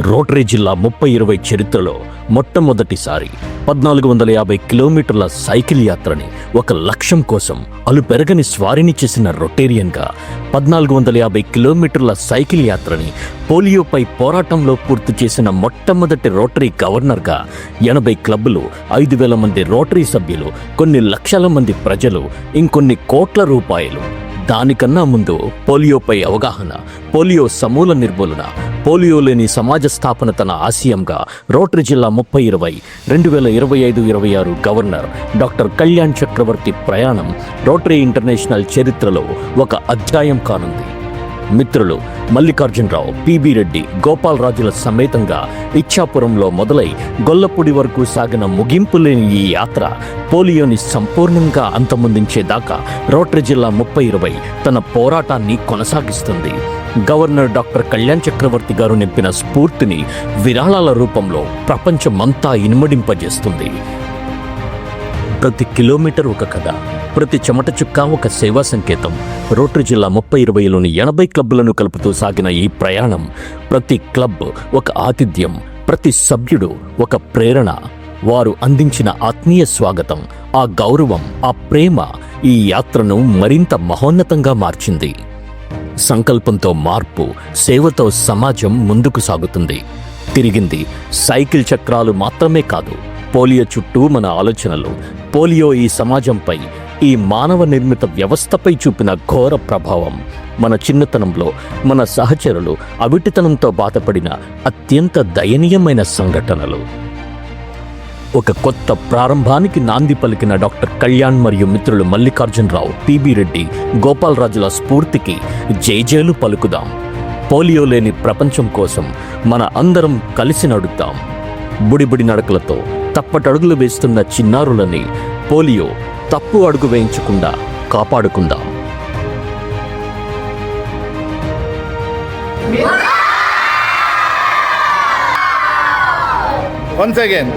Rotary జిల్లా 30-20 చరిత్రలో మొట్టమొదటిసారి 1450 కిలోమీటర్ల సైకిల్ యాత్రని ఒక లక్ష్యం కోసం అలుపెరగని స్వారీని చేసిన రొటేరియన్గా, 1450 కిలోమీటర్ల సైకిల్ యాత్రని పోలియోపై పోరాటంలో పూర్తి చేసిన మొట్టమొదటి రోటరీ గవర్నర్గా, 80 క్లబ్బులు, 5,000 మంది రోటరీ సభ్యులు, కొన్ని లక్షల మంది ప్రజలు, ఇంకొన్ని కోట్ల రూపాయలు. దానికన్నా ముందు పోలియోపై అవగాహన, పోలియో సమూల నిర్మూలన, పోలియో లేని సమాజ స్థాపన తన ఆశయంగా రోటరీ జిల్లా 30-20 2025-26 గవర్నర్ డాక్టర్ కళ్యాణ్ చక్రవర్తి ప్రయాణం రోటరీ ఇంటర్నేషనల్ చరిత్రలో ఒక అధ్యాయం కానుంది. మిత్రులు మల్లికార్జునరావు, పిబి రెడ్డి, గోపాలరాజుల సమేతంగా ఇచ్చాపురంలో మొదలై గొల్లపూడి వరకు సాగిన ముగింపు లేని ఈ యాత్ర పోలియోని సంపూర్ణంగా అంతమొందించేదాకా రోటరీ జిల్లా 30-20 తన పోరాటాన్ని కొనసాగిస్తుంది. గవర్నర్ డాక్టర్ కళ్యాణ్ చక్రవర్తి గారు నింపిన స్ఫూర్తిని విరాళాల రూపంలో ప్రపంచమంతా ఇనుమడింపజేస్తుంది. ప్రతి కిలోమీటర్ ఒక కథ, ప్రతి చెమట చుక్క ఒక సేవా సంకేతం. రోటరీ జిల్లా 30-20లోని 80 క్లబ్బులను కలుపుతూ సాగిన ఈ ప్రయాణం ప్రతి క్లబ్ ఒక ఆతిథ్యం, ప్రతి సభ్యుడు ఒక ప్రేరణ. వారు అందించిన ఆత్మీయ స్వాగతం, ఆ గౌరవం, ఆ ప్రేమ ఈ యాత్రను మరింత మహోన్నతంగా మార్చింది. సంకల్పంతో మార్పు, సేవతో సమాజం ముందుకు సాగుతుంది. తిరిగింది సైకిల్ చక్రాలు మాత్రమే కాదు, పోలియో చుట్టూ మన ఆలోచనలు. పోలియో ఈ సమాజంపై, ఈ మానవ నిర్మిత వ్యవస్థపై చూపిన ఘోర ప్రభావం. మన చిన్నతనంలో మన సహచరులు అవిటితనంతో బాధపడిన అత్యంత దయనీయమైన సంఘటనలు. ఒక కొత్త ప్రారంభానికి నాంది పలికిన డాక్టర్ కళ్యాణ్ మరియు మిత్రులు మల్లికార్జునరావు, పిబి రెడ్డి, గోపాలరాజుల స్ఫూర్తికి జైజేలు పలుకుదాం. పోలియో లేని ప్రపంచం కోసం మన అందరం కలిసి నడుద్దాం. బుడిబుడి నడకలతో తప్పటడుగులు వేస్తున్న చిన్నారులని పోలియో తప్పు అడుగు వేయించకుండా కాపాడుకుందాం. Once again.